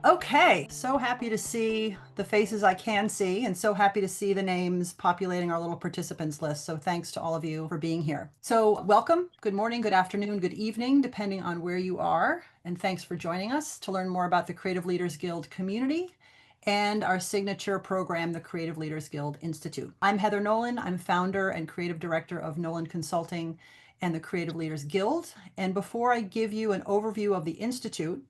Okay, so happy to see the faces I can see and so happy to see the names populating our little participants list. So thanks to all of you for being here. So welcome, good morning, good afternoon, good evening, depending on where you are. And thanks for joining us to learn more about the Creative Leaders Guild community and our signature program, the Creative Leaders Guild Institute. I'm Heather Nolin. I'm founder and creative director of Nolin Consulting and the Creative Leaders Guild. And before I give you an overview of the Institute,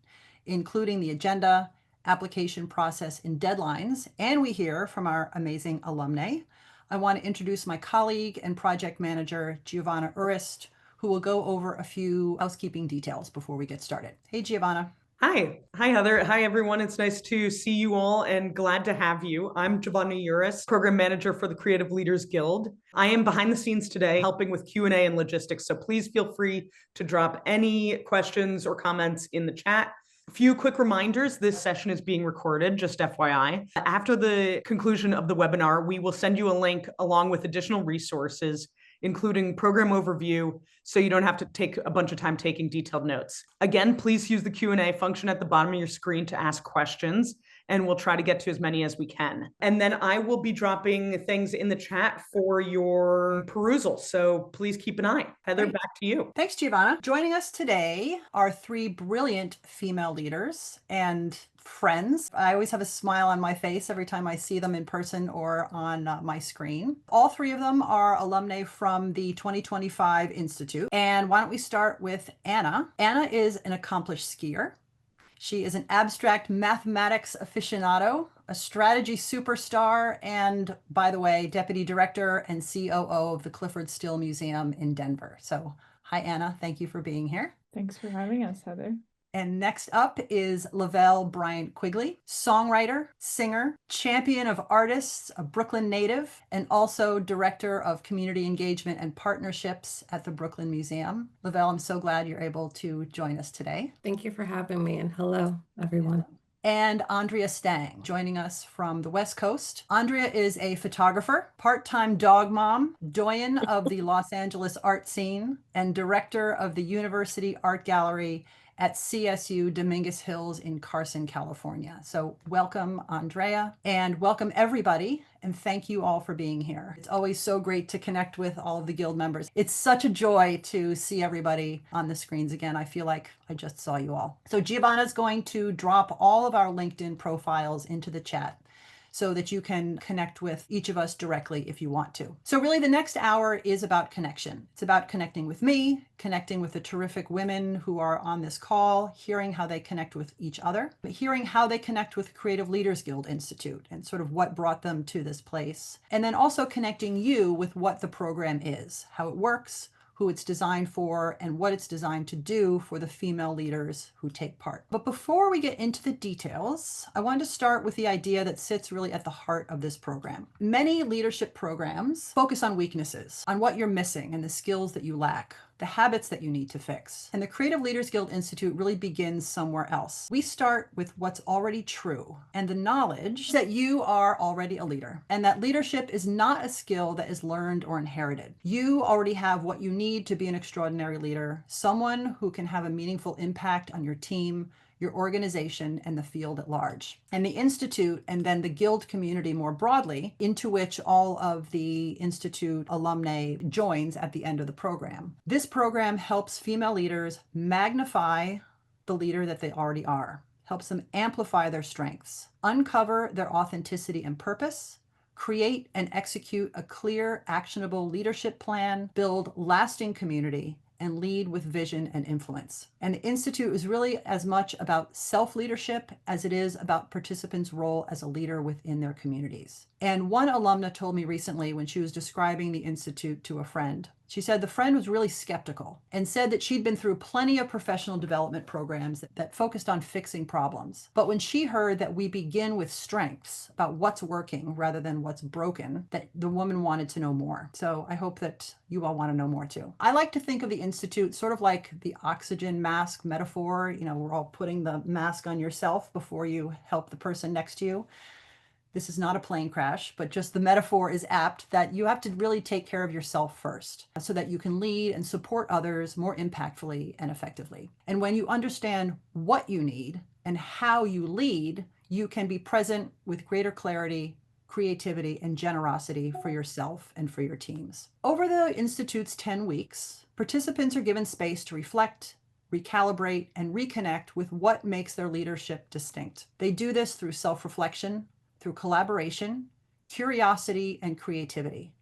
including the agenda, application process, and deadlines, and we hear from our amazing alumnae, I want to introduce my colleague and project manager, Giovanna Urist, who will go over a few housekeeping details before we get started. Hey, Giovanna. Hi. Hi, Heather. Hi, everyone. It's nice to see you all and glad to have you. I'm Giovanna Urist, Program Manager for the Creative Leaders Guild. I am behind the scenes today helping with Q&A and logistics, so please feel free to drop any questions or comments in the chat. A few quick reminders, this session is being recorded, just FYI. After the conclusion of the webinar, we will send you a link along with additional resources, including program overview, so you don't have to take a bunch of time taking detailed notes. Again, please use the Q&A function at the bottom of your screen to ask questions, and we'll try to get to as many as we can. And then I will be dropping things in the chat for your perusal, so please keep an eye. Heather, Great. back to you. Thanks, Giovanna. Joining us today are three brilliant female leaders and friends. I always have a smile on my face every time I see them in person or on my screen. All three of them are alumnae from the 2025 Institute. And why don't we start with Anna? Anna is an accomplished skier. She is an abstract mathematics aficionado, a strategy superstar, and, by the way, Deputy Director and COO of the Clyfford Still Museum in Denver. So, hi, Anna. Thank you for being here. Thanks for having us, Heather. And next up is Laval Bryant-Quigley, songwriter, singer, champion of artists, a Brooklyn native, and also director of community engagement and partnerships at the Brooklyn Museum. Laval, I'm so glad you're able to join us today. Thank you for having me, and hello, everyone. And Aandrea Stang, joining us from the West Coast. Aandrea is a photographer, part-time dog mom, doyen of the Los Angeles art scene, and director of the University Art Gallery at CSU Dominguez Hills in Carson, California. So welcome, Aandrea, and welcome everybody, and thank you all for being here. It's always so great to connect with all of the Guild members. It's such a joy to see everybody on the screens again. I feel like I just saw you all. So Giovanna's going to drop all of our LinkedIn profiles into the chat so that you can connect with each of us directly if you want to. So really the next hour is about connection. It's about connecting with me, connecting with the terrific women who are on this call, hearing how they connect with each other, but hearing how they connect with Creative Leaders Guild Institute and sort of what brought them to this place. And then also connecting you with what the program is, how it works, who it's designed for, and what it's designed to do for the female leaders who take part. But before we get into the details, I wanted to start with the idea that sits really at the heart of this program. Many leadership programs focus on weaknesses, on what you're missing and the skills that you lack, the habits that you need to fix. And the Creative Leaders Guild Institute really begins somewhere else. We start with what's already true and the knowledge that you are already a leader and that leadership is not a skill that is learned or inherited. You already have what you need to be an extraordinary leader, someone who can have a meaningful impact on your team, your organization, and the field at large. And the Institute, and then the Guild community more broadly, into which all of the Institute alumnae joins at the end of the program. This program helps female leaders magnify the leader that they already are, helps them amplify their strengths, uncover their authenticity and purpose, create and execute a clear, actionable leadership plan, build lasting community, and lead with vision and influence. And the Institute is really as much about self-leadership as it is about participants' role as a leader within their communities. And one alumna told me recently when she was describing the Institute to a friend, she said the friend was really skeptical and said that she'd been through plenty of professional development programs that focused on fixing problems. But when she heard that we begin with strengths about what's working rather than what's broken, that the woman wanted to know more. So I hope that you all want to know more too. I like to think of the Institute sort of like the oxygen mask metaphor. You know, we're all putting the mask on yourself before you help the person next to you. This is not a plane crash, but just the metaphor is apt that you have to really take care of yourself first so that you can lead and support others more impactfully and effectively. And when you understand what you need and how you lead, you can be present with greater clarity, creativity, and generosity for yourself and for your teams. Over the Institute's 10 weeks, participants are given space to reflect, recalibrate, and reconnect with what makes their leadership distinct. They do this through self-reflection, through collaboration, curiosity, and creativity.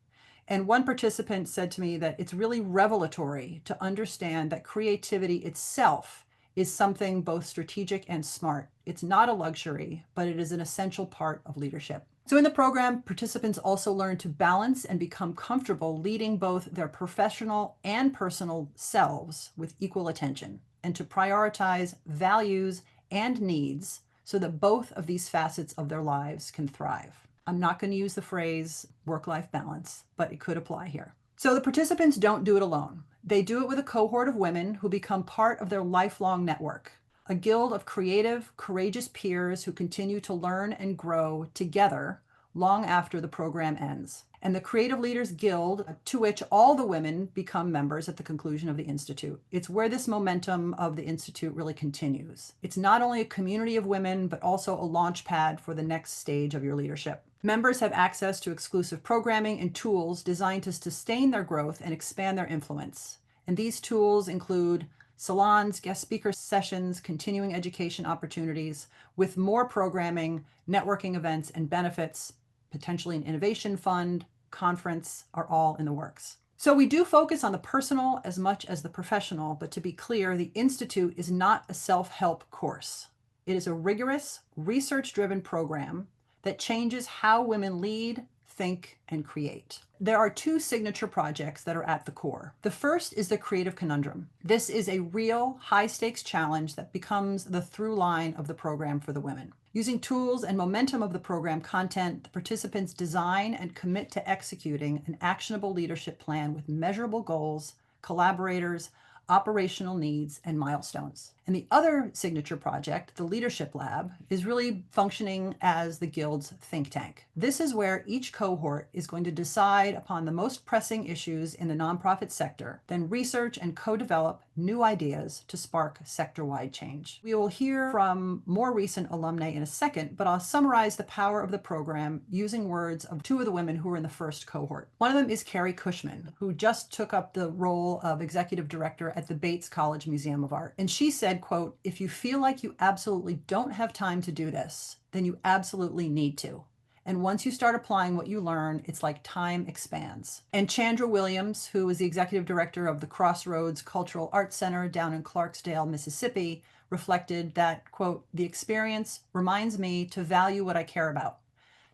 And one participant said to me that it's really revelatory to understand that creativity itself is something both strategic and smart. It's not a luxury, but it is an essential part of leadership. So in the program, participants also learn to balance and become comfortable leading both their professional and personal selves with equal attention, and to prioritize values and needs so that both of these facets of their lives can thrive. I'm not going to use the phrase work-life balance, but it could apply here. So the participants don't do it alone. They do it with a cohort of women who become part of their lifelong network, a guild of creative, courageous peers who continue to learn and grow together long after the program ends. And the Creative Leaders Guild, to which all the women become members at the conclusion of the Institute. It's where this momentum of the Institute really continues. It's not only a community of women, but also a launch pad for the next stage of your leadership. Members have access to exclusive programming and tools designed to sustain their growth and expand their influence. And these tools include salons, guest speaker sessions, continuing education opportunities, with more programming, networking events, and benefits, potentially an innovation fund, conference, are all in the works. So we do focus on the personal as much as the professional, but to be clear, the Institute is not a self-help course. It is a rigorous, research-driven program that changes how women lead, think, and create. There are two signature projects that are at the core. The first is the Creative Conundrum. This is a real high-stakes challenge that becomes the through line of the program for the women. Using tools and momentum of the program content, the participants design and commit to executing an actionable leadership plan with measurable goals, collaborators, operational needs, and milestones. And the other signature project, the Leadership Lab, is really functioning as the Guild's think tank. This is where each cohort is going to decide upon the most pressing issues in the nonprofit sector, then research and co-develop new ideas to spark sector-wide change. We will hear from more recent alumni in a second, but I'll summarize the power of the program using words of two of the women who were in the first cohort. One of them is Carrie Cushman, who just took up the role of executive director at the Bates College Museum of Art. And she said, quote, "If you feel like you absolutely don't have time to do this, then you absolutely need to. And once you start applying what you learn, it's like time expands." And Chandra Williams, who is the executive director of the Crossroads Cultural Arts Center down in Clarksdale, Mississippi, reflected that, quote, "The experience reminds me to value what I care about,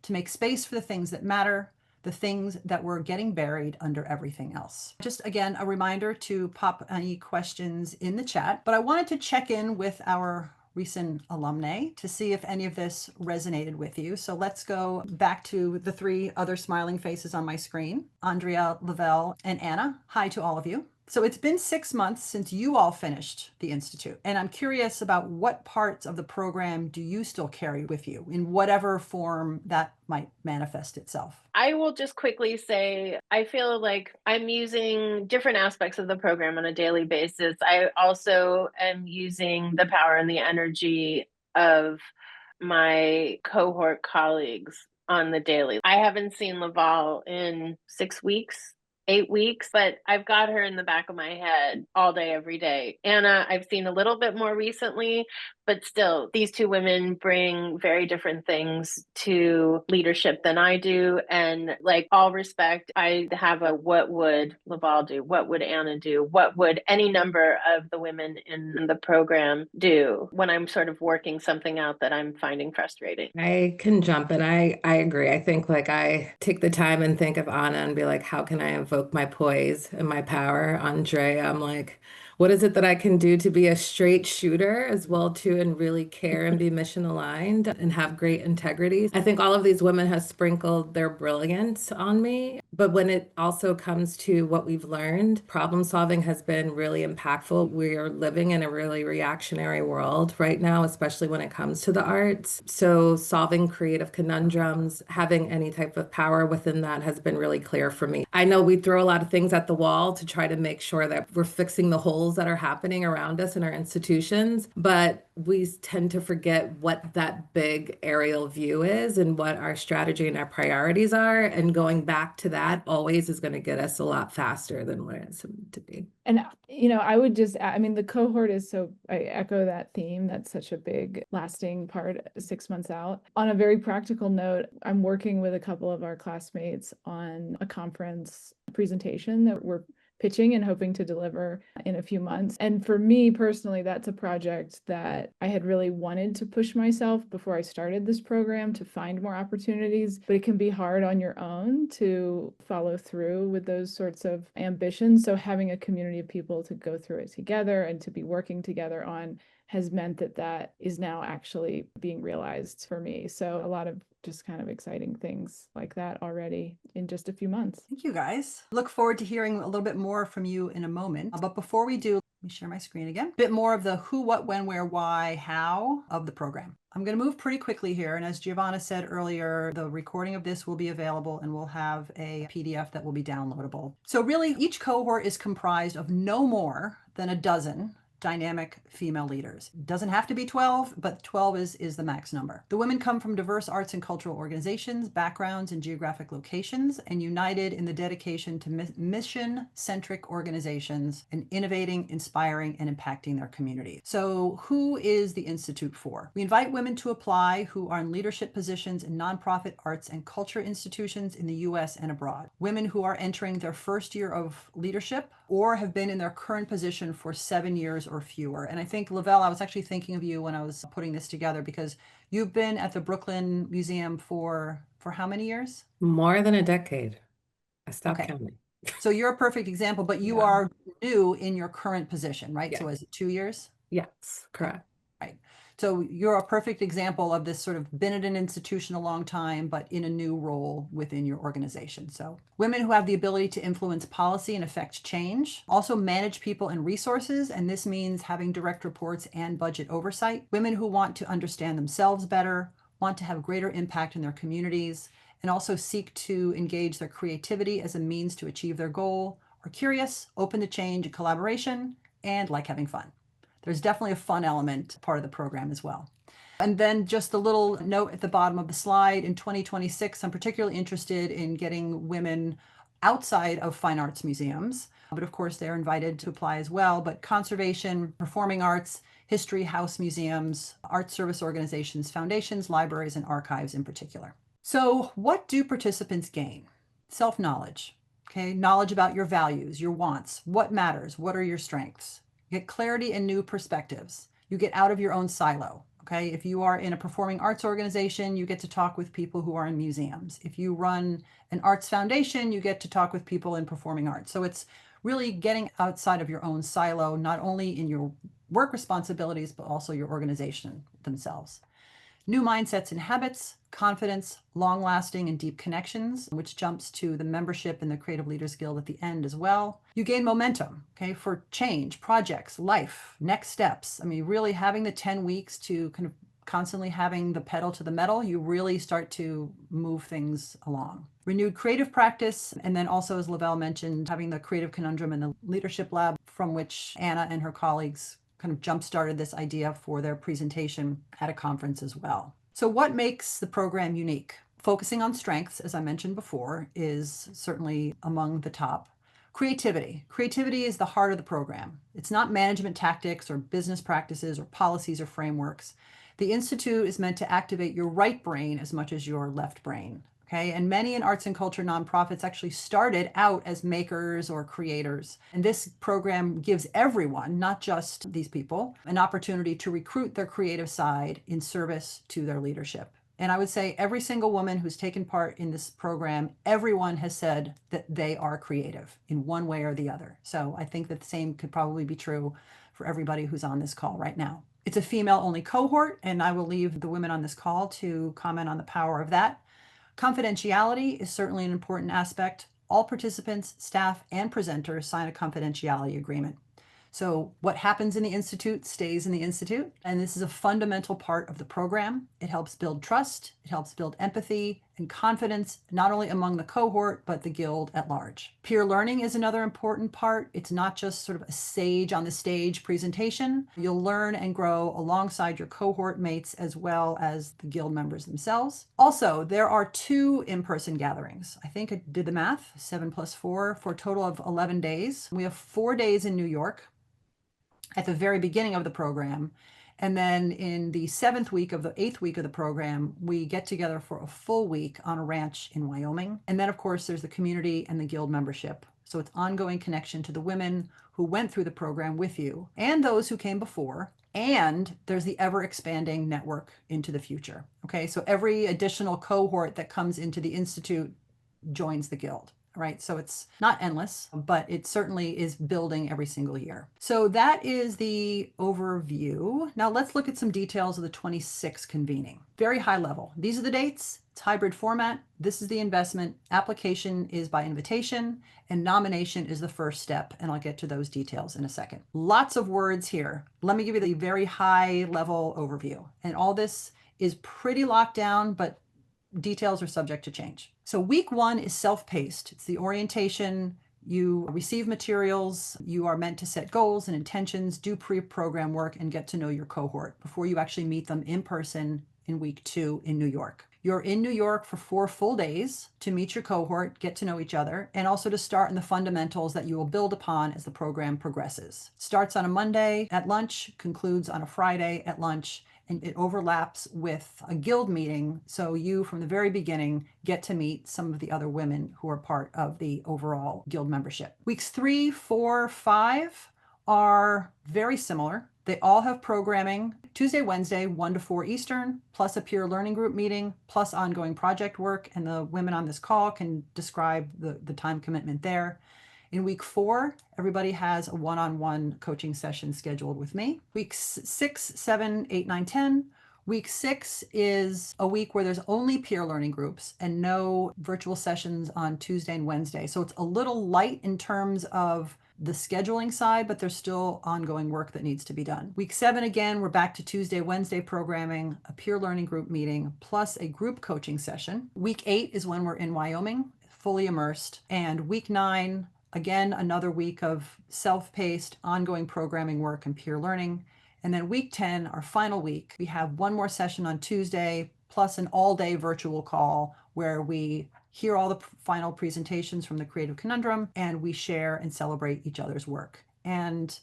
to make space for the things that matter, the things that were getting buried under everything else." Just again, a reminder to pop any questions in the chat, but I wanted to check in with our recent alumnae to see if any of this resonated with you. So let's go back to the three other smiling faces on my screen, Aandrea, Laval, and Anna. Hi to all of you. So it's been 6 months since you all finished the Institute, and I'm curious about what parts of the program do you still carry with you in whatever form that might manifest itself? I will just quickly say, I feel like I'm using different aspects of the program on a daily basis. I also am using the power and the energy of my cohort colleagues on the daily. I haven't seen Laval in 6 weeks, 8 weeks, but I've got her in the back of my head all day, every day. Anna, I've seen a little bit more recently, but still, these two women bring very different things to leadership than I do. And like all respect, I have a what would Laval do? What would Anna do? What would any number of the women in the program do when I'm sort of working something out that I'm finding frustrating? I can jump in. I agree. I think like I take the time and think of Anna and be like, how can I invoke my poise and my power? Aandrea, I'm like, what is it that I can do to be a straight shooter as well too, and really care and be mission aligned and have great integrity? I think all of these women have sprinkled their brilliance on me. But when it also comes to what we've learned, problem solving has been really impactful. We are living in a really reactionary world right now, especially when it comes to the arts. So solving creative conundrums, having any type of power within that has been really clear for me. I know we throw a lot of things at the wall to try to make sure that we're fixing the holes that are happening around us in our institutions, but we tend to forget what that big aerial view is and what our strategy and our priorities are. And going back to that always is going to get us a lot faster than what it's meant to be. And, I would just, I mean, the cohort is so, I echo that theme. That's such a big lasting part 6 months out. On a very practical note, I'm working with a couple of our classmates on a conference presentation that we're pitching and hoping to deliver in a few months. And for me personally, that's a project that I had really wanted to push myself before I started this program to find more opportunities, but it can be hard on your own to follow through with those sorts of ambitions. So having a community of people to go through it together and to be working together on has meant that is now actually being realized for me. So a lot of just kind of exciting things like that already in just a few months. Thank you, guys. Look forward to hearing a little bit more from you in a moment. But before we do, let me share my screen again. A bit more of the who, what, when, where, why, how of the program. I'm going to move pretty quickly here. And as Giovanna said earlier, the recording of this will be available and we'll have a PDF that will be downloadable. So really, each cohort is comprised of no more than a dozen dynamic female leaders. It doesn't have to be 12, but 12 is the max number. The women come from diverse arts and cultural organizations, backgrounds, and geographic locations, and united in the dedication to mission-centric organizations and innovating, inspiring, and impacting their community. So who is the Institute for? We invite women to apply who are in leadership positions in nonprofit arts and culture institutions in the U.S. and abroad. Women who are entering their first year of leadership or have been in their current position for 7 years or fewer. And I think, Laval, I was actually thinking of you when I was putting this together because you've been at the Brooklyn Museum for how many years? More than a decade. I stopped Okay. counting. So you're a perfect example, but you Yeah. are new in your current position, right? Yeah. So is it 2 years? Yes, correct. Right. So you're a perfect example of this sort of been at an institution a long time, but in a new role within your organization. So women who have the ability to influence policy and affect change, also manage people and resources. And this means having direct reports and budget oversight. Women who want to understand themselves better, want to have greater impact in their communities, and also seek to engage their creativity as a means to achieve their goal, are curious, open to change and collaboration, and like having fun. There's definitely a fun element part of the program as well. And then just a little note at the bottom of the slide, in 2026, I'm particularly interested in getting women outside of fine arts museums, but of course they're invited to apply as well, but conservation, performing arts, history house museums, art service organizations, foundations, libraries, and archives in particular. So what do participants gain? Self-knowledge, okay? Knowledge about your values, your wants, what matters, what are your strengths? Get clarity and new perspectives. You get out of your own silo. Okay. If you are in a performing arts organization, you get to talk with people who are in museums. If you run an arts foundation, you get to talk with people in performing arts. So it's really getting outside of your own silo, not only in your work responsibilities, but also your organization themselves. New mindsets and habits, confidence, long-lasting and deep connections, which jumps to the membership in the Creative Leaders Guild at the end as well. You gain momentum, okay, for change, projects, life, next steps. I mean, really having the 10 weeks to kind of constantly having the pedal to the metal, you really start to move things along. Renewed creative practice, and then also, as Laval mentioned, having the creative conundrum in the leadership lab from which Anna and her colleagues kind of jump-started this idea for their presentation at a conference as well. So what makes the program unique? Focusing on strengths, as I mentioned before, is certainly among the top. Creativity. Creativity is the heart of the program. It's not management tactics or business practices or policies or frameworks. The Institute is meant to activate your right brain as much as your left brain. Okay, and many in arts and culture nonprofits actually started out as makers or creators. And this program gives everyone, not just these people, an opportunity to recruit their creative side in service to their leadership. And I would say every single woman who's taken part in this program, everyone has said that they are creative in one way or the other. So I think that the same could probably be true for everybody who's on this call right now. It's a female-only cohort, and I will leave the women on this call to comment on the power of that. Confidentiality is certainly an important aspect. All participants, staff, and presenters sign a confidentiality agreement. So what happens in the Institute stays in the Institute, and this is a fundamental part of the program. It helps build trust, it helps build empathy and confidence, not only among the cohort, but the guild at large. Peer learning is another important part. It's not just sort of a sage on the stage presentation. You'll learn and grow alongside your cohort mates as well as the guild members themselves. Also, there are 2 in-person gatherings. I think I did the math, 7 + 4, for a total of 11 days. We have 4 days in New York at the very beginning of the program. And then in the 8th week of the program, we get together for a full week on a ranch in Wyoming. And then, of course, there's the community and the guild membership. So it's ongoing connection to the women who went through the program with you and those who came before. And there's the ever expanding network into the future. Okay, so every additional cohort that comes into the Institute joins the guild. Right? So it's not endless, but it certainly is building every single year. So that is the overview. Now let's look at some details of the 26 convening. Very high level. These are the dates. It's hybrid format. This is the investment. Application is by invitation, and nomination is the first step. And I'll get to those details in a second. Lots of words here. Let me give you the very high level overview. And all this is pretty locked down, but details are subject to change. So week 1 is self-paced. It's the orientation. You receive materials. You are meant to set goals and intentions, do pre-program work, and get to know your cohort before you actually meet them in person in week 2 in New York. You're in New York for 4 full days to meet your cohort, get to know each other, and also to start in the fundamentals that you will build upon as the program progresses. Starts on a Monday at lunch, concludes on a Friday at lunch, and it overlaps with a guild meeting. So you, from the very beginning, get to meet some of the other women who are part of the overall guild membership. Weeks 3, 4, 5 are very similar. They all have programming Tuesday, Wednesday, 1 to 4 Eastern, plus a peer learning group meeting, plus ongoing project work. And the women on this call can describe the time commitment there. In week 4, everybody has a one-on-one coaching session scheduled with me. Weeks 6, 7, 8, 9, 10. Week 6 is a week where there's only peer learning groups and no virtual sessions on Tuesday and Wednesday. So it's a little light in terms of the scheduling side, but there's still ongoing work that needs to be done. Week 7, again, we're back to Tuesday, Wednesday programming, a peer learning group meeting, plus a group coaching session. Week 8 is when we're in Wyoming, fully immersed. And week 9, again, another week of self-paced, ongoing programming work and peer learning. And then week 10, our final week, we have one more session on Tuesday, plus an all-day virtual call where we hear all the final presentations from the Creative Conundrum, and we share and celebrate each other's work. And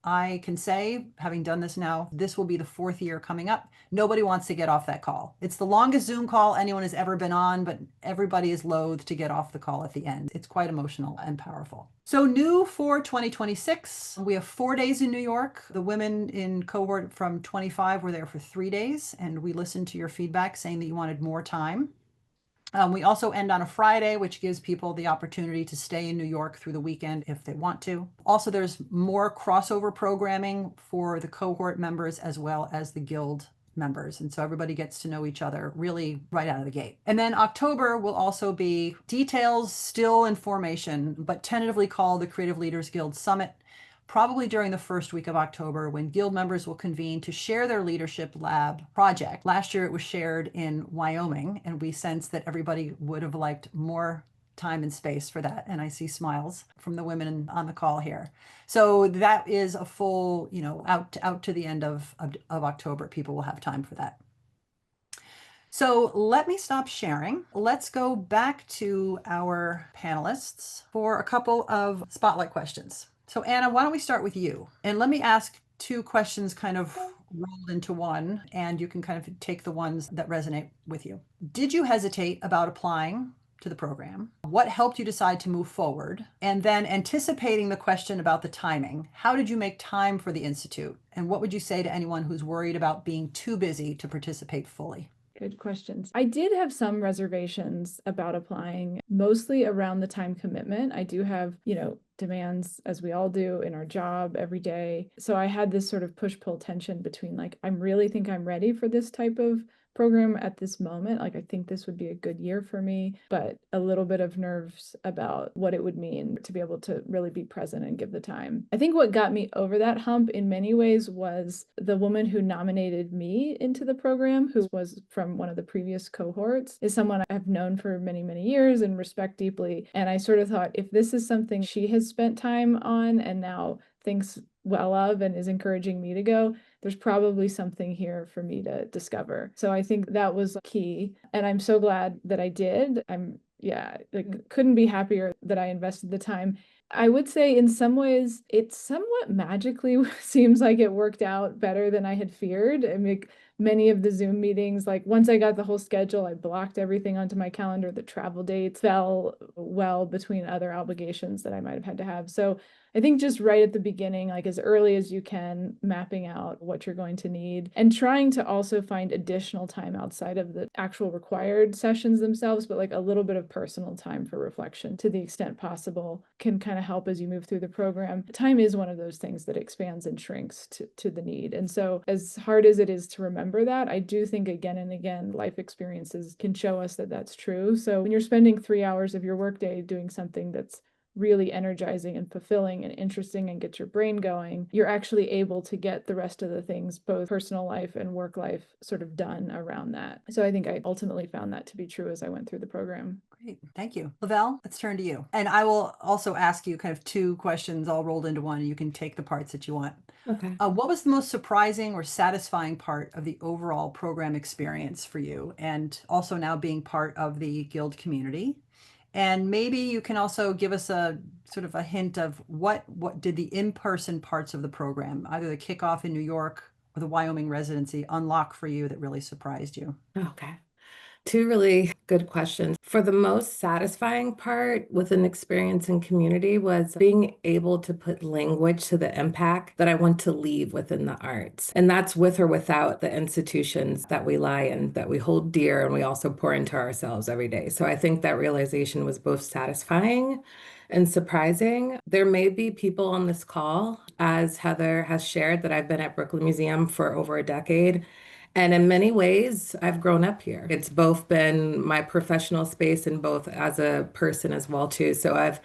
I can say, having done this now, this will be the 4th year coming up. Nobody wants to get off that call. It's the longest Zoom call anyone has ever been on, but everybody is loath to get off the call at the end. It's quite emotional and powerful. So new for 2026, we have 4 days in New York. The women in cohort from 25 were there for 3 days, and we listened to your feedback saying that you wanted more time. We also end on a Friday, which gives people the opportunity to stay in New York through the weekend if they want to. Also, there's more crossover programming for the cohort members as well as the guild members. And so everybody gets to know each other really right out of the gate. And then October will also be details still in formation, but tentatively called the Creative Leaders Guild Summit, probably during the 1st week of October, when guild members will convene to share their leadership lab project. Last year it was shared in Wyoming, and we sensed that everybody would have liked more time and space for that. And I see smiles from the women on the call here. So that is a full, out to the end of October, people will have time for that. So let me stop sharing. Let's go back to our panelists for a couple of spotlight questions. So Anna, why don't we start with you? And let me ask 2 questions kind of rolled into one, and you can kind of take the ones that resonate with you. Did you hesitate about applying to the program? What helped you decide to move forward? And then anticipating the question about the timing, how did you make time for the Institute? And what would you say to anyone who's worried about being too busy to participate fully? Good questions. I did have some reservations about applying, mostly around the time commitment. I do have, demands, as we all do in our job every day. So I had this sort of push-pull tension between I really think I'm ready for this type of program at this moment. Like, I think this would be a good year for me, but a little bit of nerves about what it would mean to be able to really be present and give the time. I think what got me over that hump in many ways was the woman who nominated me into the program, who was from one of the previous cohorts, is someone I've known for many, many years and respect deeply. And I sort of thought, if this is something she has spent time on and now thinks well of and is encouraging me to go, there's probably something here for me to discover. So I think that was key. And I'm so glad that I did. Couldn't be happier that I invested the time. I would say in some ways, it somewhat magically seems like it worked out better than I had feared. I mean, many of the Zoom meetings, like once I got the whole schedule, I blocked everything onto my calendar. The travel dates fell well between other obligations that I might have had to have. So I think just right at the beginning, like as early as you can, mapping out what you're going to need and trying to also find additional time outside of the actual required sessions themselves, but like a little bit of personal time for reflection to the extent possible can kind of help as you move through the program. Time is one of those things that expands and shrinks to the need. And so as hard as it is to remember that, I do think again and again, life experiences can show us that that's true. So when you're spending 3 hours of your workday doing something that's really energizing and fulfilling and interesting and get your brain going, you're actually able to get the rest of the things, both personal life and work life, sort of done around that. So I think I ultimately found that to be true as I went through the program. Great. Thank you. Laval, let's turn to you. And I will also ask you kind of two questions all rolled into one, and you can take the parts that you want. Okay. What was the most surprising or satisfying part of the overall program experience for you? And also now being part of the Guild community? And maybe you can also give us a sort of a hint of what did the in-person parts of the program, either the kickoff in New York or the Wyoming residency, unlock for you that really surprised you? Okay. Two really good questions. For the most satisfying part with an experience in community was being able to put language to the impact that I want to leave within the arts. And that's with or without the institutions that we lie in, that we hold dear, and we also pour into ourselves every day. So I think that realization was both satisfying and surprising. There may be people on this call, as Heather has shared, that I've been at Brooklyn Museum for over a decade. And in many ways, I've grown up here. It's both been my professional space and both as a person as well, too. So I've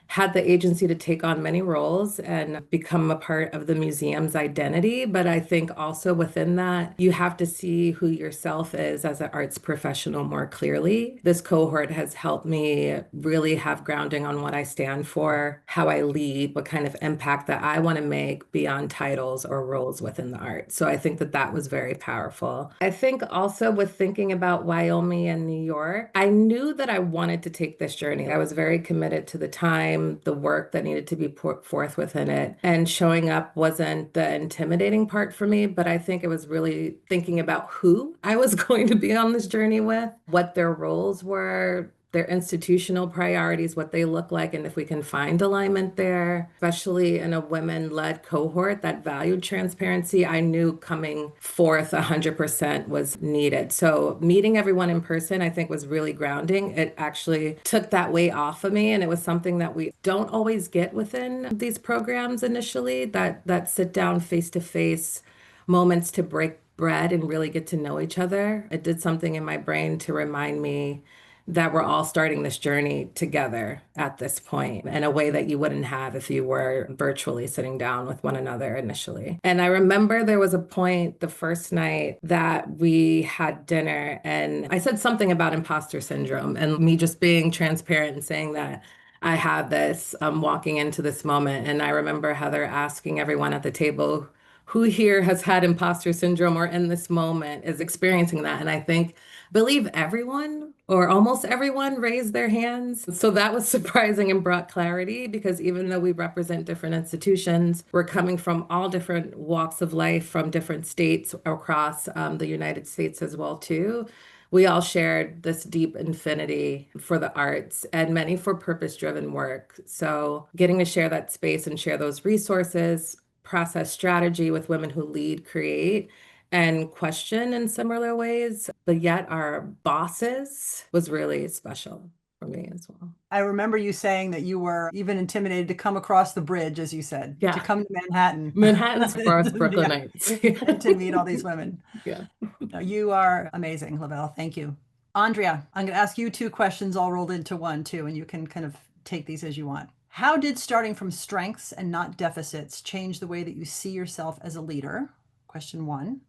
had the agency to take on many roles and become a part of the museum's identity. But I think also within that, you have to see who yourself is as an arts professional more clearly. This cohort has helped me really have grounding on what I stand for, how I lead, what kind of impact that I want to make beyond titles or roles within the arts. So I think that that was very powerful. I think also with thinking about Wyoming and New York, I knew that I wanted to take this journey. I was very committed to the time, the work that needed to be put forth within it. And showing up wasn't the intimidating part for me, but I think it was really thinking about who I was going to be on this journey with, what their roles were, their institutional priorities, what they look like, and if we can find alignment there, especially in a women-led cohort that valued transparency, I knew coming forth 100% was needed. So meeting everyone in person, I think, was really grounding. It actually took that weight off of me, and it was something that we don't always get within these programs initially, that sit down face-to-face moments to break bread and really get to know each other. It did something in my brain to remind me that we're all starting this journey together at this point in a way that you wouldn't have if you were virtually sitting down with one another initially. And I remember there was a point the first night that we had dinner and I said something about imposter syndrome and me just being transparent and saying that I had this walking into this moment. And I remember Heather asking everyone at the table, who here has had imposter syndrome or in this moment is experiencing that? And I believe everyone or almost everyone raised their hands. So that was surprising and brought clarity because even though we represent different institutions, we're coming from all different walks of life from different states across the United States as well too. We all shared this deep affinity for the arts and many for purpose-driven work. So getting to share that space and share those resources, process strategy with women who lead, create, and question in similar ways, but yet our bosses was really special. for me as well. I remember you saying that you were even intimidated to come across the bridge, as you said, Yeah. to come to Manhattan. Manhattan's for us Yeah. Brooklynites. And to meet all these women. Yeah. No, you are amazing, Laval. Thank you. Aandrea, I'm going to ask you two questions all rolled into one too, and you can kind of take these as you want. How did starting from strengths and not deficits change the way that you see yourself as a leader? Question one.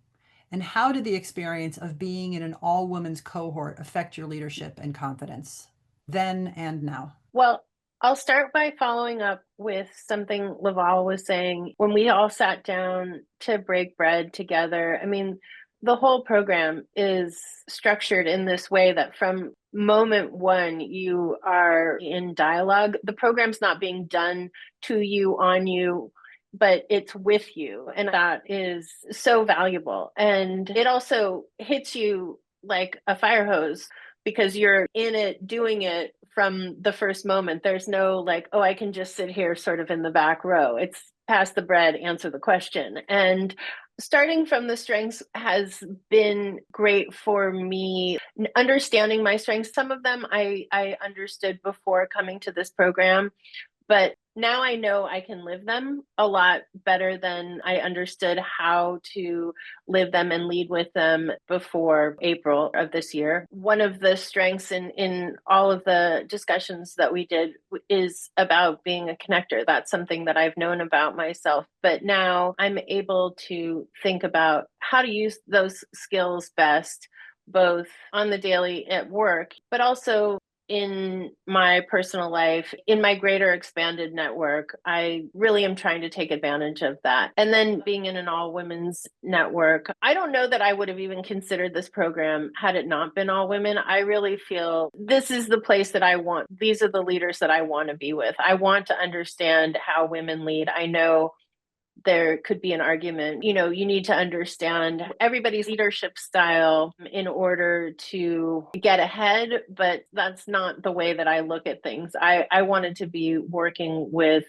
And how did the experience of being in an all-women's cohort affect your leadership and confidence then and now? Well, I'll start by following up with something Laval was saying. When we all sat down to break bread together, I mean, the whole program is structured in this way that from moment one, you are in dialogue. The program's not being done to you, on you, but it's with you. And that is so valuable. And it also hits you like a fire hose because you're in it, doing it from the first moment. There's no like, oh, I can just sit here sort of in the back row. It's pass the bread, answer the question. And starting from the strengths has been great for me. Understanding my strengths, some of them I understood before coming to this program, but now I know I can live them a lot better than I understood how to live them and lead with them before April of this year. One of the strengths in all of the discussions that we did is about being a connector. That's something that I've known about myself, but now I'm able to think about how to use those skills best, both on the daily at work, but also in my personal life, in my greater expanded network. I really am trying to take advantage of that. And then being in an all women's network, I don't know that I would have even considered this program had it not been all women. I really feel this is the place that I want. These are the leaders that I want to be with. I want to understand how women lead. I know there could be an argument, you need to understand everybody's leadership style in order to get ahead, but that's not the way that I look at things. I wanted to be working with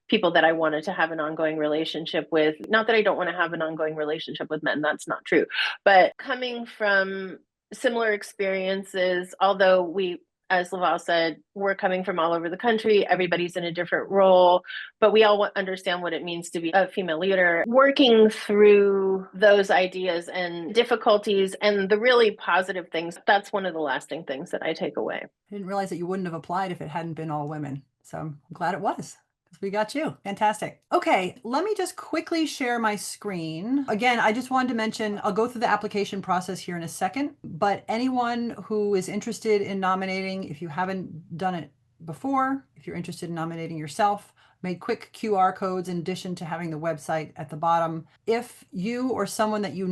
people that I wanted to have an ongoing relationship with. Not that I don't want to have an ongoing relationship with men, that's not true. But coming from similar experiences, although we, as Laval said, we're coming from all over the country. Everybody's in a different role, but we all understand what it means to be a female leader. Working through those ideas and difficulties and the really positive things, that's one of the lasting things that I take away. I didn't realize that you wouldn't have applied if it hadn't been all women. So I'm glad it was. We got you. Fantastic. Okay, let me just quickly share my screen. Again, I just wanted to mention, I'll go through the application process here in a second, but anyone who is interested in nominating, if you haven't done it before, if you're interested in nominating yourself, made quick QR codes in addition to having the website at the bottom. If you or someone that you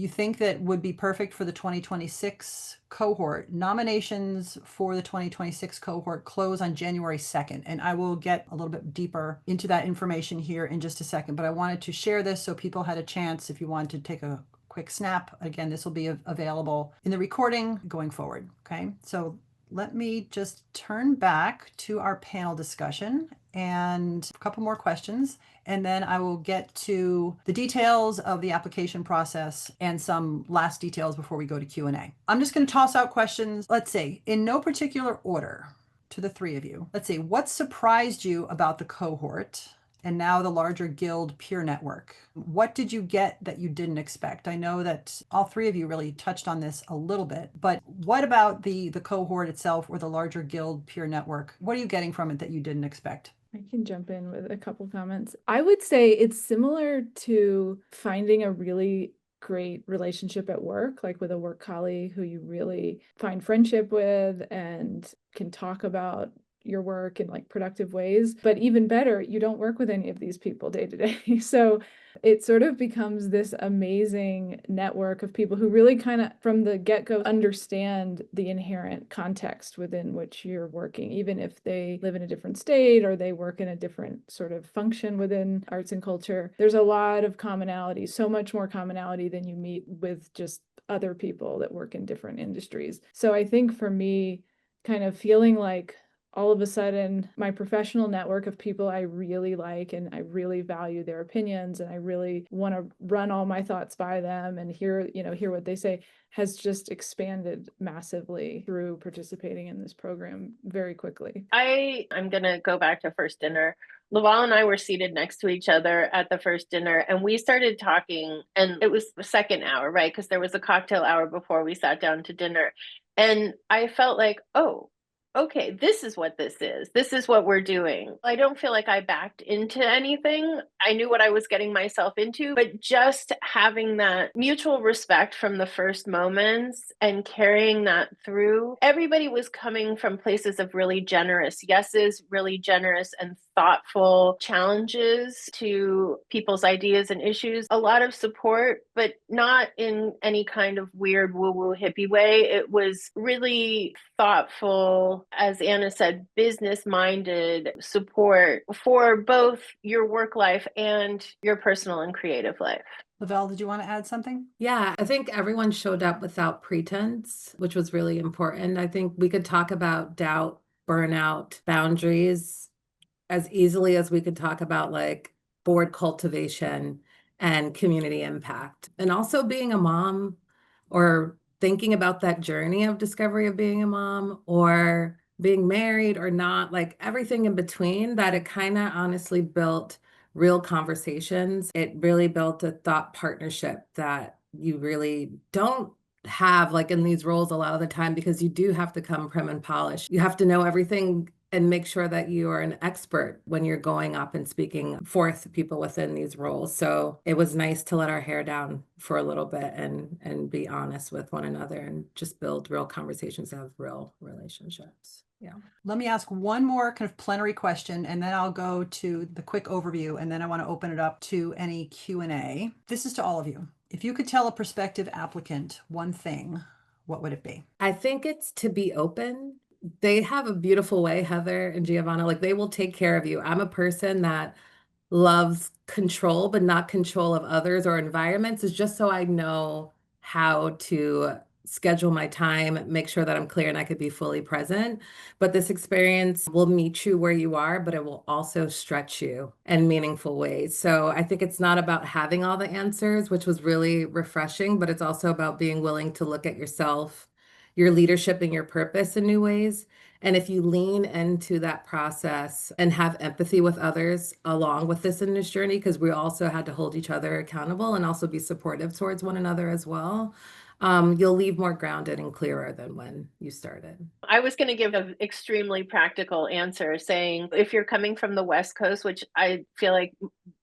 think that would be perfect for the 2026 cohort, nominations for the 2026 cohort close on January 2nd. And I will get a little bit deeper into that information here in just a second, but I wanted to share this so people had a chance, if you wanted to take a quick snap. Again, this will be available in the recording going forward. Okay, so let me just turn back to our panel discussion and a couple more questions, and then I will get to the details of the application process and some last details before we go to Q&A. I'm just going to toss out questions, let's see, in no particular order to the three of you. Let's see, what surprised you about the cohort and now the larger guild peer network? What did you get that you didn't expect? I know that all three of you really touched on this a little bit, but what about the cohort itself or the larger guild peer network? What are you getting from it that you didn't expect? I can jump in with a couple comments. I would say it's similar to finding a really great relationship at work, like with a work colleague who you really find friendship with and can talk about your work in like productive ways. But even better, you don't work with any of these people day to day. So it sort of becomes this amazing network of people who really kind of from the get-go understand the inherent context within which you're working, even if they live in a different state or they work in a different sort of function within arts and culture. There's a lot of commonality, so much more commonality than you meet with just other people that work in different industries. So I think for me, kind of feeling like all of a sudden my professional network of people I really like and I really value their opinions and I really want to run all my thoughts by them and hear what they say has just expanded massively through participating in this program very quickly. I'm going to go back to first dinner. Laval and I were seated next to each other at the first dinner and we started talking, and it was the second hour, right? Because there was a cocktail hour before we sat down to dinner. And I felt like, oh, okay, this is what this is. This is what we're doing. I don't feel like I backed into anything. I knew what I was getting myself into, but just having that mutual respect from the first moments and carrying that through, everybody was coming from places of really generous yeses, really generous and thoughtful challenges to people's ideas and issues. A lot of support, but not in any kind of weird woo-woo hippie way. It was really thoughtful, as Anna said, business-minded support for both your work life and your personal and creative life. Laval, did you want to add something? Yeah, I think everyone showed up without pretense, which was really important. I think we could talk about doubt, burnout, boundaries as easily as we could talk about like board cultivation and community impact. And also being a mom or thinking about that journey of discovery of being a mom or being married or not, like everything in between, that it kind of honestly built real conversations. It really built a thought partnership that you really don't have like in these roles a lot of the time, because you do have to come prim and polished. You have to know everything and make sure that you are an expert when you're going up and speaking forth people within these roles. So it was nice to let our hair down for a little bit and be honest with one another and just build real conversations, have real relationships. Yeah. Let me ask one more kind of plenary question, and then I'll go to the quick overview, and then I want to open it up to any Q&A. This is to all of you. If you could tell a prospective applicant one thing, what would it be? I think it's to be open. They have a beautiful way, Heather and Giovanna, like they will take care of you. I'm a person that loves control, but not control of others or environments. Is just so I know how to schedule my time, make sure that I'm clear and I could be fully present. But this experience will meet you where you are, but it will also stretch you in meaningful ways. So I think it's not about having all the answers, which was really refreshing, but it's also about being willing to look at yourself, your leadership, and your purpose in new ways. And if you lean into that process and have empathy with others along with this in this journey, because we also had to hold each other accountable and also be supportive towards one another as well, you'll leave more grounded and clearer than when you started. I was going to give an extremely practical answer saying if you're coming from the West Coast, which I feel like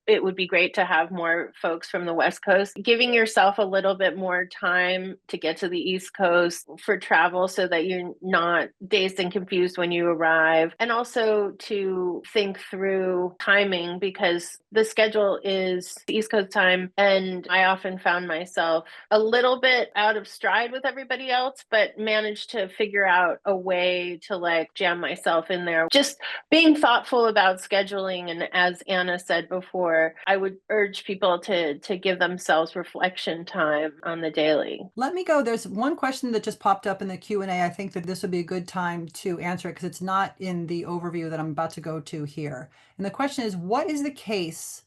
it would be great to have more folks from the West Coast, giving yourself a little bit more time to get to the East Coast for travel so that you're not dazed and confused when you arrive, and also to think through timing because the schedule is East Coast time, and I often found myself a little bit out of stride with everybody else, but managed to figure out a way to like jam myself in there. Just being thoughtful about scheduling, and as Anna said before, I would urge people to give themselves reflection time on the daily. Let me go. There's one question that just popped up in the Q&A. I think that this would be a good time to answer it because it's not in the overview that I'm about to go to here. And the question is, what is the case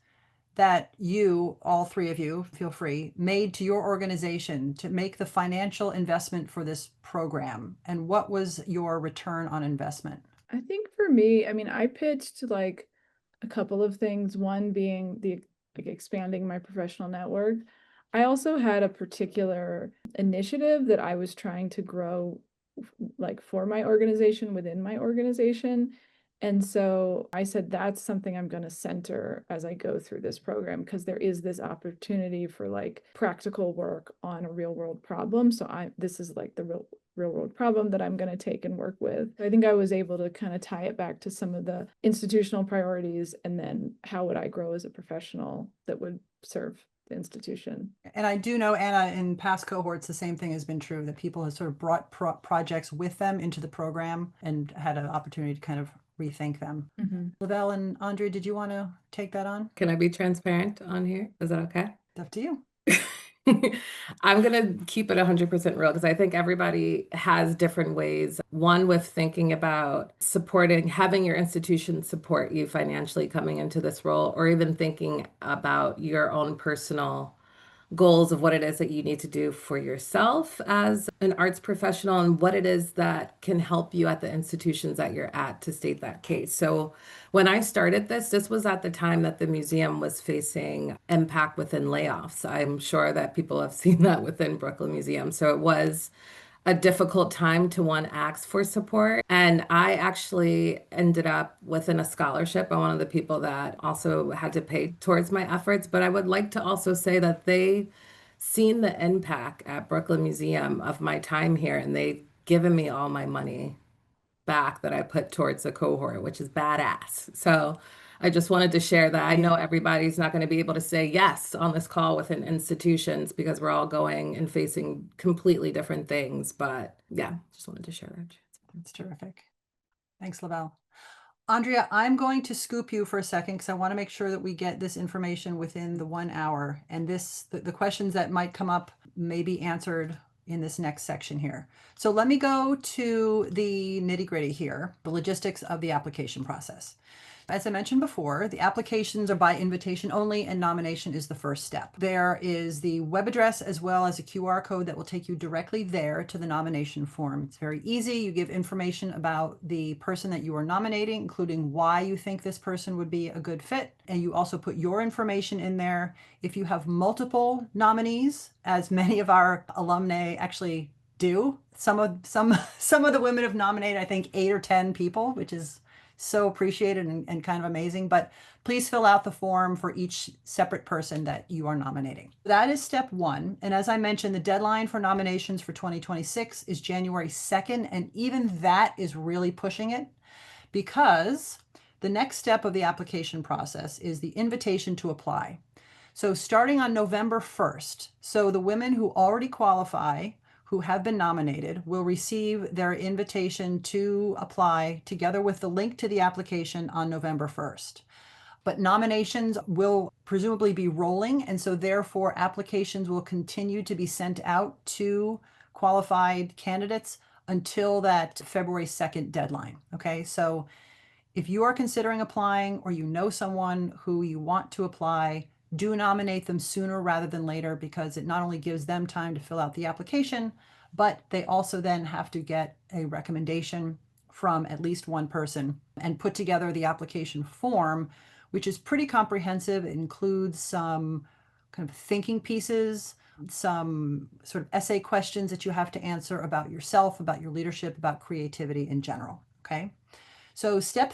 that you, all three of you, feel free, made to your organization to make the financial investment for this program? And what was your return on investment? I think for me, I mean, I pitched like a couple of things, one being the like expanding my professional network. I also had a particular initiative that I was trying to grow like for my organization within my organization. And so I said, that's something I'm going to center as I go through this program, because there is this opportunity for like practical work on a real world problem. So this is like the real world problem that I'm going to take and work with. I think I was able to kind of tie it back to some of the institutional priorities and then how would I grow as a professional that would serve the institution. And I do know, Anna, in past cohorts, the same thing has been true, that people have sort of brought projects with them into the program and had an opportunity to kind of rethink them. Mm-hmm. Laval and Aandrea, did you want to take that on? Can I be transparent on here? Is that okay? It's up to you. I'm going to keep it 100% real because I think everybody has different ways. One, with thinking about supporting, having your institution support you financially coming into this role, or even thinking about your own personal goals of what it is that you need to do for yourself as an arts professional and what it is that can help you at the institutions that you're at to state that case. So when I started this was at the time that the museum was facing impact within layoffs. I'm sure that people have seen that within Brooklyn Museum. So it was a difficult time to one ask for support. And I actually ended up within a scholarship. I'm one of the people that also had to pay towards my efforts. But I would like to also say that they seen the impact at Brooklyn Museum of my time here, and they've given me all my money back that I put towards the cohort, which is badass. So I just wanted to share that. I know everybody's not going to be able to say yes on this call within institutions because we're all going and facing completely different things. But yeah, just wanted to share that. That's terrific. Thanks, Laval. Aandrea, I'm going to scoop you for a second because I want to make sure that we get this information within the 1 hour. And the questions that might come up may be answered in this next section here. So let me go to the nitty-gritty here, the logistics of the application process. As I mentioned before, the applications are by invitation only and nomination is the first step. There is the web address as well as a QR code that will take you directly there to the nomination form. It's very easy. You give information about the person that you are nominating, including why you think this person would be a good fit. And you also put your information in there. If you have multiple nominees, as many of our alumnae actually do, some of the women have nominated, I think, 8 or 10 people, which is so appreciated and kind of amazing, but please fill out the form for each separate person that you are nominating. That is step 1. And as I mentioned, the deadline for nominations for 2026 is January 2nd. And even that is really pushing it because the next step of the application process is the invitation to apply. So starting on November 1st, so the women who already qualify who have been nominated will receive their invitation to apply together with the link to the application on November 1st. But nominations will presumably be rolling, and so therefore applications will continue to be sent out to qualified candidates until that February 2nd deadline. Okay, so if you are considering applying or you know someone who you want to apply, do nominate them sooner rather than later because it not only gives them time to fill out the application, but they also then have to get a recommendation from at least one person and put together the application form, which is pretty comprehensive. It includes some kind of thinking pieces, some sort of essay questions that you have to answer about yourself, about your leadership, about creativity in general. Okay. So step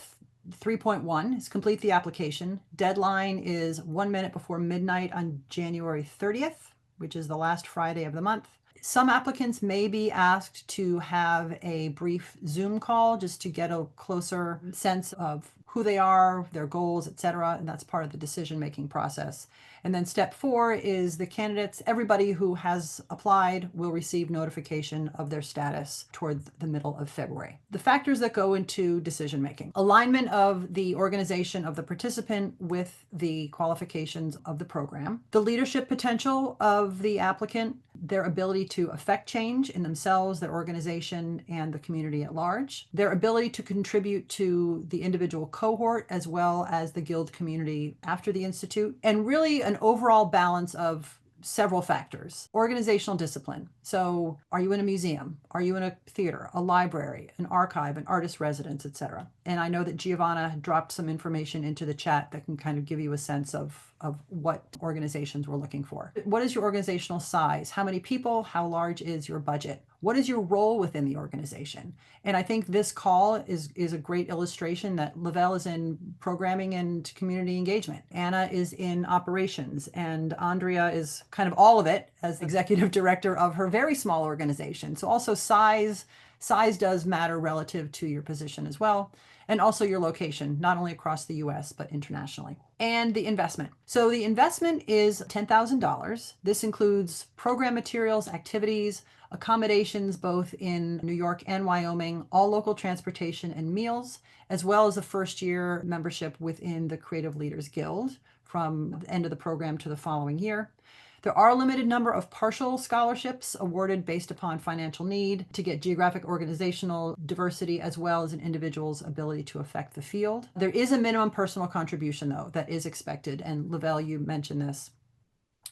3.1 is complete the application. Deadline is 1 minute before midnight on January 30th, which is the last Friday of the month. Some applicants may be asked to have a brief Zoom call just to get a closer sense of who they are, their goals, etc. And that's part of the decision-making process. And then step 4 is the candidates, everybody who has applied will receive notification of their status toward the middle of February. The factors that go into decision-making: alignment of the organization of the participant with the qualifications of the program, the leadership potential of the applicant, their ability to affect change in themselves, their organization, and the community at large, their ability to contribute to the individual cohort as well as the guild community after the institute, and really an overall balance of several factors. Organizational discipline. So are you in a museum? Are you in a theater, a library, an archive, an artist residence, etc.? And I know that Giovanna dropped some information into the chat that can kind of give you a sense of what organizations we're looking for. What is your organizational size? How many people? How large is your budget? What is your role within the organization? And I think this call is a great illustration that Laval is in programming and community engagement. Anna is in operations, and Aandrea is kind of all of it as the executive director of her very small organization. So also size does matter relative to your position as well. And also your location, not only across the US, but internationally. And the investment. So the investment is $10,000. This includes program materials, activities, accommodations, both in New York and Wyoming, all local transportation and meals, as well as a first-year membership within the Creative Leaders Guild from the end of the program to the following year. There are a limited number of partial scholarships awarded based upon financial need to get geographic organizational diversity as well as an individual's ability to affect the field. There is a minimum personal contribution, though, that is expected. And Laval, you mentioned this.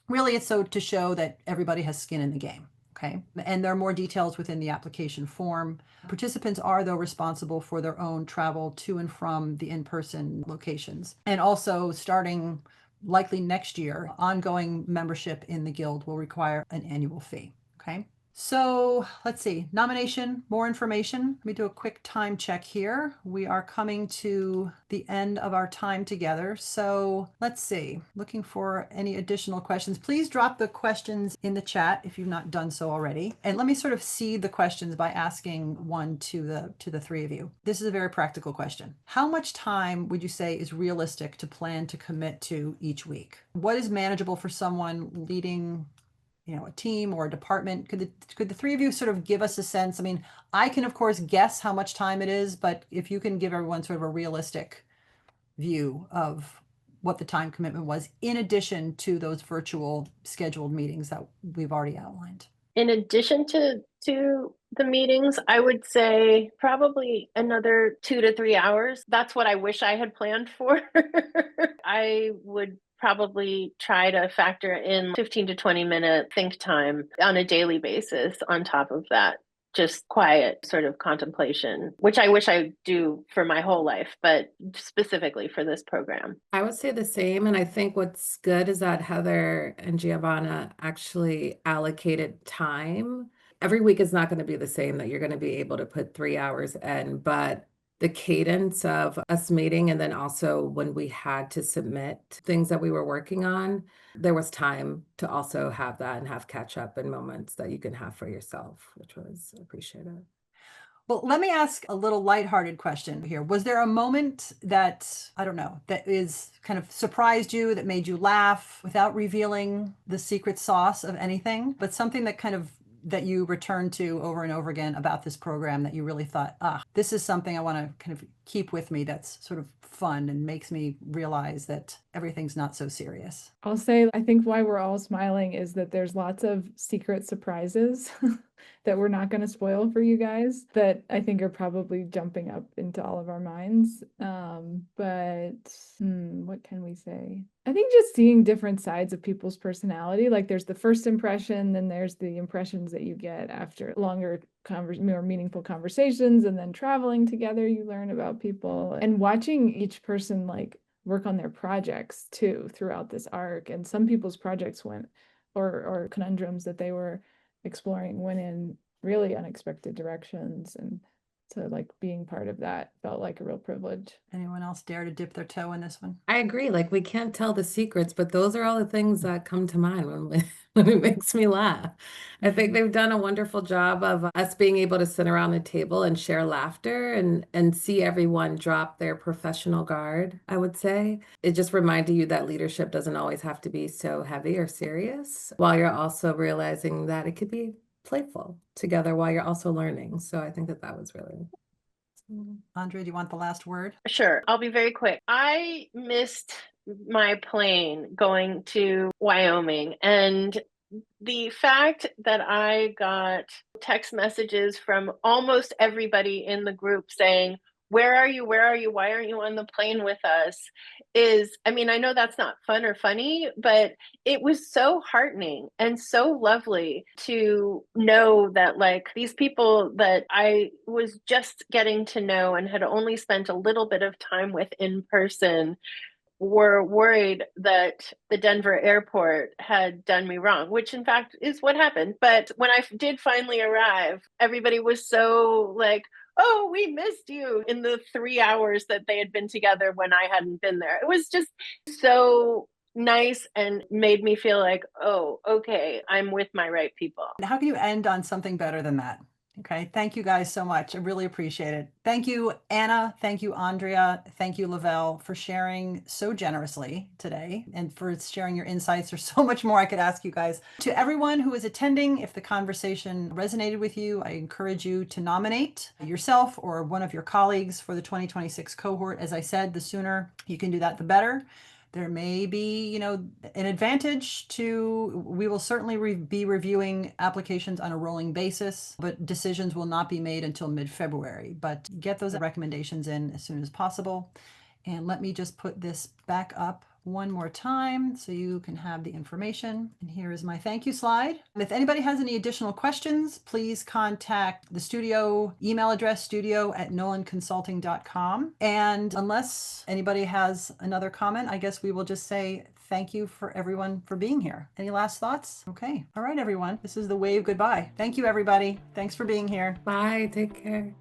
Really, it's so to show that everybody has skin in the game. Okay. And there are more details within the application form. Participants are, though, responsible for their own travel to and from the in-person locations. And also, starting likely next year, ongoing membership in the Guild will require an annual fee. Okay. So let's see, nomination, more information. Let me do a quick time check here. We are coming to the end of our time together. So let's see, looking for any additional questions. Please drop the questions in the chat if you've not done so already. And let me sort of seed the questions by asking one to the three of you. This is a very practical question. How much time would you say is realistic to plan to commit to each week? What is manageable for someone leading a team or a department? Could the three of you sort of give us a sense? I mean, I can of course guess how much time it is, but if you can give everyone sort of a realistic view of what the time commitment was in addition to those virtual scheduled meetings that we've already outlined. In addition to the meetings, I would say probably another 2 to 3 hours. That's what I wish I had planned for. I would probably try to factor in 15 to 20 minute think time on a daily basis on top of that. Just quiet sort of contemplation, which I wish I do for my whole life, but specifically for this program. I would say the same. And I think what's good is that Heather and Giovanna actually allocated time. Every week is not going to be the same that you're going to be able to put 3 hours in, but the cadence of us meeting, and then also when we had to submit things that we were working on, there was time to also have that and have catch up and moments that you can have for yourself, which was appreciated. Well, let me ask a little lighthearted question here. Was there a moment that, I don't know, that is kind of surprised you, that made you laugh without revealing the secret sauce of anything, but something that kind of that you return to over and over again about this program that you really thought, this is something I want to kind of keep with me that's sort of fun and makes me realize that everything's not so serious? I'll say, I think why we're all smiling is that there's lots of secret surprises that we're not going to spoil for you guys that I think are probably jumping up into all of our minds. What can we say? I think just seeing different sides of people's personality, like there's the first impression, then there's the impressions that you get after longer more meaningful conversations, and then traveling together, you learn about people, and watching each person like work on their projects too throughout this arc. And some people's projects went, or conundrums that they were exploring went in really unexpected directions. And so like being part of that felt like a real privilege. Anyone else dare to dip their toe in this one? I agree. Like we can't tell the secrets, but those are all the things that come to mind when it makes me laugh. I think they've done a wonderful job of us being able to sit around the table and share laughter and see everyone drop their professional guard, I would say. It just reminded you that leadership doesn't always have to be so heavy or serious, while you're also realizing that it could be playful together while you're also learning. So I think that was really. Aandrea, do you want the last word? Sure. I'll be very quick. I missed my plane going to Wyoming, and the fact that I got text messages from almost everybody in the group saying, "Where are you? Where are you? Why aren't you on the plane with us?" is, I mean, I know that's not fun or funny, but it was so heartening and so lovely to know that like these people that I was just getting to know and had only spent a little bit of time with in person were worried that the Denver airport had done me wrong, which in fact is what happened. But when I did finally arrive, everybody was so like, "Oh, we missed you," in the 3 hours that they had been together when I hadn't been there. It was just so nice and made me feel like, oh, okay, I'm with my right people. How can you end on something better than that? Okay. Thank you guys so much. I really appreciate it. Thank you, Anna. Thank you, Aandrea. Thank you, Laval, for sharing so generously today and for sharing your insights. There's so much more I could ask you guys. To everyone who is attending, if the conversation resonated with you, I encourage you to nominate yourself or one of your colleagues for the 2026 cohort. As I said, the sooner you can do that, the better. There may be, an advantage to, we will certainly be reviewing applications on a rolling basis, but decisions will not be made until mid-February. But get those recommendations in as soon as possible. And let me just put this back up one more time so you can have the information. And here is my thank you slide. If anybody has any additional questions, please contact the studio email address, studio@nolinconsulting.com. And unless anybody has another comment, I guess we will just say thank you for everyone for being here. Any last thoughts? Okay. All right, everyone. This is the wave goodbye. Thank you, everybody. Thanks for being here. Bye. Take care.